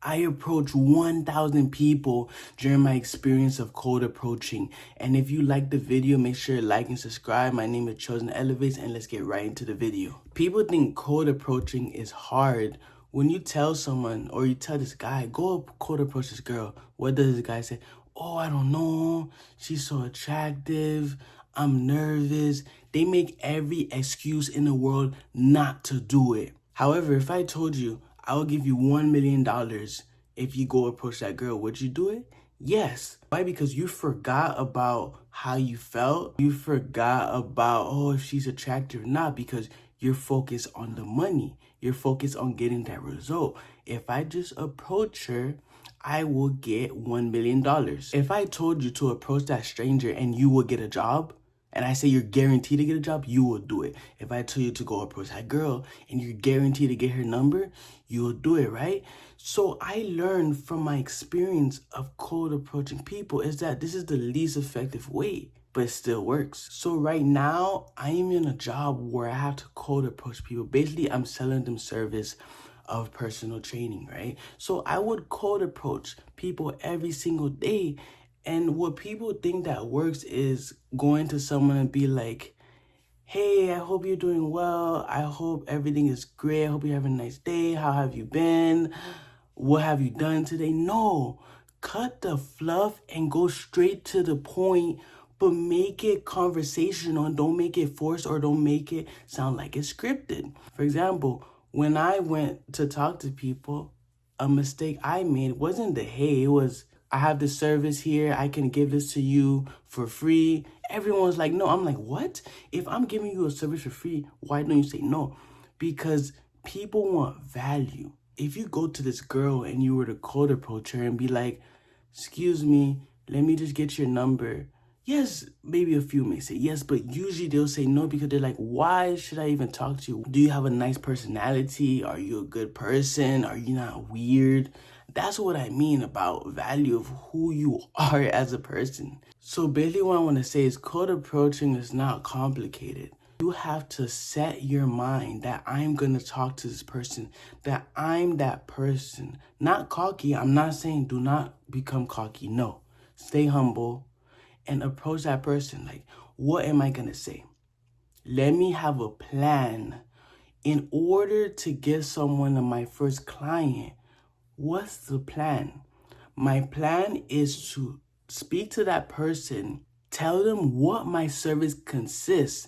I approached 1,000 people during my experience of cold approaching. And if you like the video, make sure to like and subscribe. My name is Chosen Elevates, and let's get right into the video. People think cold approaching is hard. When you tell someone or you tell this guy, go cold approach this girl, what does this guy say? Oh, I don't know. She's so attractive. I'm nervous. They make every excuse in the world not to do it. However, if I told you, I will give you $1 million if you go approach that girl, would you do it? Yes. Why? Because you forgot about how you felt. You forgot about, oh, if she's attractive or not, because you're focused on the money. You're focused on getting that result. If I just approach her, I will get $1 million. If I told you to approach that stranger and you will get a job, and I say you're guaranteed to get a job, you will do it. If I tell you to go approach that girl and you're guaranteed to get her number, you will do it, right? So I learned from my experience of cold approaching people is that this is the least effective way, but it still works. So right now, I am in a job where I have to cold approach people. Basically, I'm selling them service of personal training, right? So I would cold approach people every single day. And what people think that works is going to someone and be like, hey, I hope you're doing well. I hope everything is great. I hope you have a nice day. How have you been? What have you done today? No, cut the fluff and go straight to the point, but make it conversational and don't make it forced or don't make it sound like it's scripted. For example, when I went to talk to people, a mistake I made wasn't the hey, it was I have this service here, I can give this to you for free. Everyone's like, no. I'm like, what? If I'm giving you a service for free, why don't you say no? Because people want value. If you go to this girl and you were to cold approach her and be like, excuse me, let me just get your number. Yes, maybe a few may say yes, but usually they'll say no because they're like, why should I even talk to you? Do you have a nice personality? Are you a good person? Are you not weird? That's what I mean about value of who you are as a person. So basically what I want to say is cold approaching is not complicated. You have to set your mind that I'm going to talk to this person, that I'm that person. Not cocky. I'm not saying do not become cocky. No. Stay humble and approach that person. Like, what am I going to say? Let me have a plan. In order to get someone to my first client, what's the plan? My plan is to speak to that person, tell them what my service consists.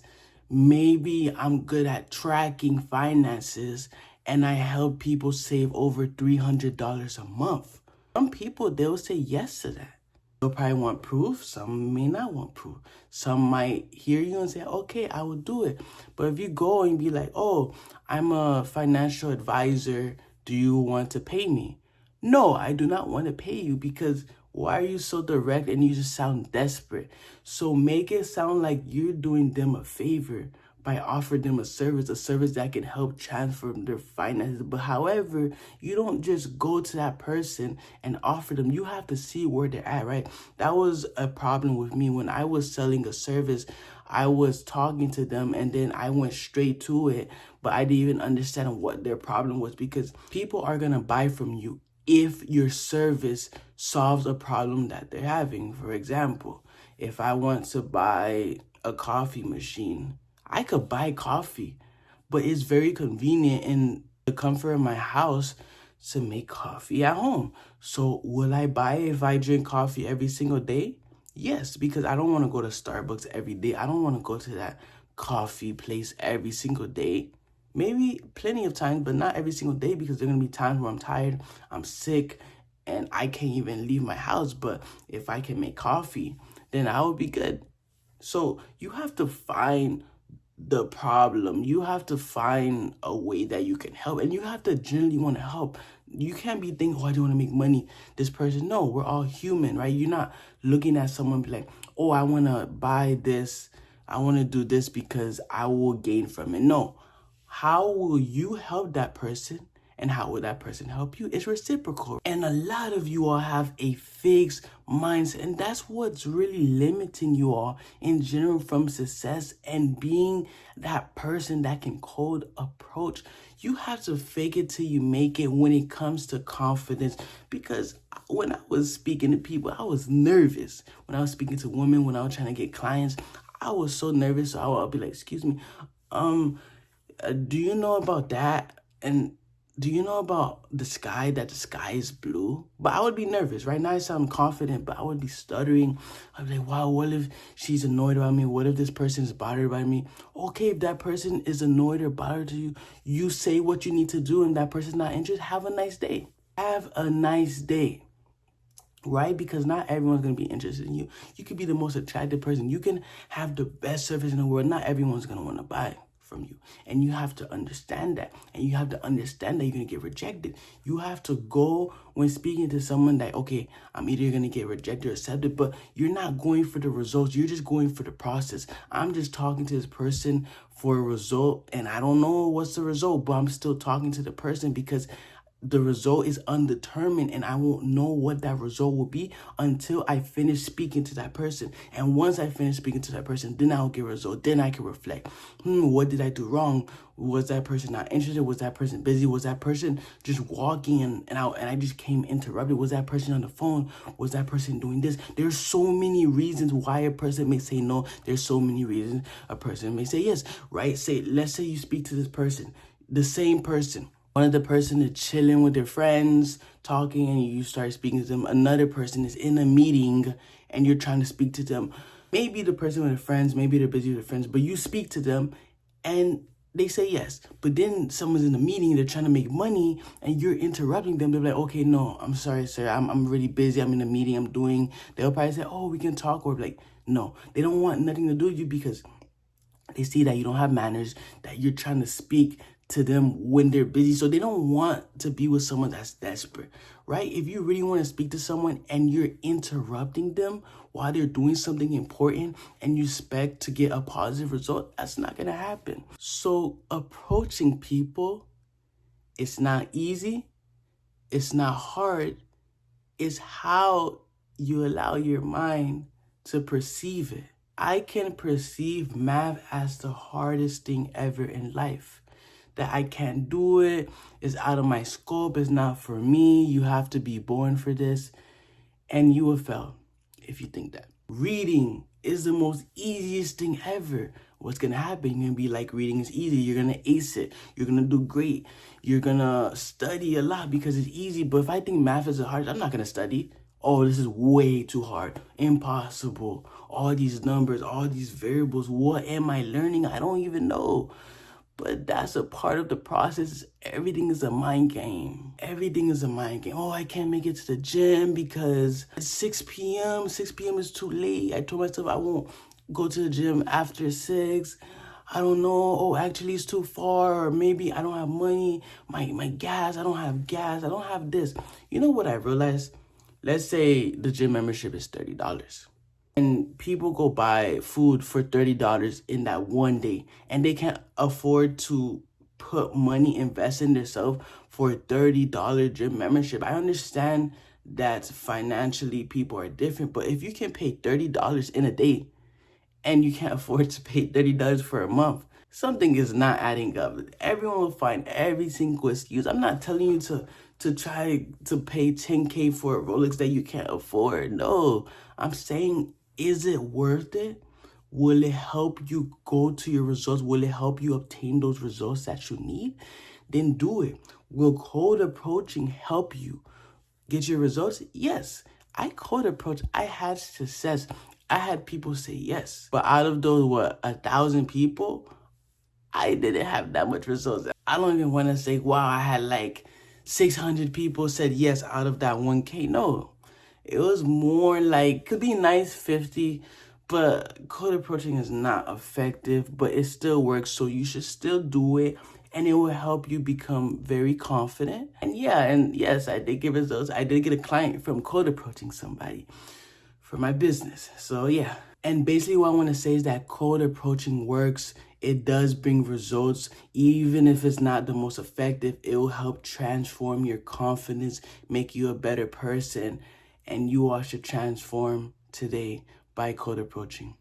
Maybe I'm good at tracking finances and I help people save over $300 a month. Some people, they'll say yes to that. They'll probably want proof. Some may not want proof. Some might hear you and say, okay, I will do it. But if you go and be like, oh, I'm a financial advisor, do you want to pay me? No, I do not want to pay you because why are you so direct and you just sound desperate? So make it sound like you're doing them a favor by offering them a service that can help transfer their finances. But however, you don't just go to that person and offer them. You have to see where they're at, right? That was a problem with me when I was selling a service. I was talking to them and then I went straight to it, but I didn't even understand what their problem was because people are going to buy from you if your service solves a problem that they're having. For example, if I want to buy a coffee machine, I could buy coffee, but it's very convenient in the comfort of my house to make coffee at home. So will I buy it if I drink coffee every single day? Yes, because I don't want to go to Starbucks every day. I don't want to go to that coffee place every single day. Maybe plenty of times, but not every single day because there are going to be times where I'm tired, I'm sick, and I can't even leave my house. But if I can make coffee, then I will be good. So you have to find the problem. You have to find a way that you can help, and you have to genuinely want to help. You can't be thinking, oh, I don't want to make money. This person, no, we're all human, right? You're not looking at someone and be like, oh, I want to buy this. I want to do this because I will gain from it. No. How will you help that person? And how would that person help you? It's reciprocal. And a lot of you all have a fixed mindset, and that's what's really limiting you all in general from success and being that person that can cold approach. You have to fake it till you make it when it comes to confidence, because when I was speaking to people, I was nervous. When I was speaking to women, when I was trying to get clients, I was so nervous. So I would be like, excuse me, do you know about that? And do you know about the sky, that the sky is blue? But I would be nervous. Right now I sound confident, but I would be stuttering. I'd be like, wow, what if she's annoyed about me? What if this person is bothered by me? Okay, if that person is annoyed or bothered to you, you say what you need to do, and that person's not interested, have a nice day. Have a nice day. Right? Because not everyone's going to be interested in you. You could be the most attractive person. You can have the best service in the world. Not everyone's going to want to buy from you. And you have to understand that. And you have to understand that you're going to get rejected. You have to go when speaking to someone that, okay, I'm either going to get rejected or accepted, but you're not going for the results. You're just going for the process. I'm just talking to this person for a result, and I don't know what's the result, but I'm still talking to the person because the result is undetermined, and I won't know what that result will be until I finish speaking to that person. And once I finish speaking to that person, then I'll get a result. Then I can reflect. What did I do wrong? Was that person not interested? Was that person busy? Was that person just walking and I just came interrupted? Was that person on the phone? Was that person doing this? There's so many reasons why a person may say no. There's so many reasons a person may say yes, right? Let's say you speak to this person, the same person. One of the person is chilling with their friends, talking, and you start speaking to them. Another person is in a meeting, and you're trying to speak to them. Maybe the person with their friends, maybe they're busy with their friends, but you speak to them, and they say yes. But then someone's in a meeting, they're trying to make money, and you're interrupting them. They're like, okay, no, I'm sorry, sir. I'm really busy. I'm in a meeting. They'll probably say, oh, we can talk. Or like, no, they don't want nothing to do with you because they see that you don't have manners, that you're trying to speak to them when they're busy. So they don't want to be with someone that's desperate, right? If you really want to speak to someone and you're interrupting them while they're doing something important and you expect to get a positive result, that's not going to happen. So approaching people, it's not easy. It's not hard. It's how you allow your mind to perceive it. I can perceive math as the hardest thing ever in life. That I can't do it, it's out of my scope, it's not for me, you have to be born for this, and you will fail if you think that. Reading is the most easiest thing ever. What's gonna happen? You're gonna be like, reading is easy, you're gonna ace it, you're gonna do great, you're gonna study a lot because it's easy. But if I think math is the hardest, I'm not gonna study. Oh, this is way too hard, impossible, all these numbers, all these variables, what am I learning? I don't even know. But that's a part of the process. Everything is a mind game. Everything is a mind game. Oh, I can't make it to the gym because it's 6 p.m. 6 p.m. is too late. I told myself I won't go to the gym after 6. I don't know. Oh, actually it's too far. Or maybe I don't have money. My gas, I don't have gas. I don't have this. You know what I realized? Let's say the gym membership is $30. And people go buy food for $30 in that one day, and they can't afford to put money, invest in themselves for a $30 gym membership. I understand that financially people are different, but if you can pay $30 in a day and you can't afford to pay $30 for a month, something is not adding up. Everyone will find every single excuse. I'm not telling you to try to pay $10K for a Rolex that you can't afford. No, I'm saying, is it worth it? Will it help you go to your results? Will it help you obtain those results that you need? Then do it. Will cold approaching help you get your results? Yes. I cold approach. I had success. I had people say yes. But out of those, 1,000 people, I didn't have that much results. I don't even want to say, wow, I had like 600 people said yes out of that 1K. No, it was more like, could be nice 50, but cold approaching is not effective, but it still works. So you should still do it, and it will help you become very confident. And yes, I did get results. I did get a client from cold approaching somebody for my business. So yeah. And basically what I want to say is that cold approaching works. It does bring results. Even if it's not the most effective, it will help transform your confidence, make you a better person. And you all should transform today by cold approaching.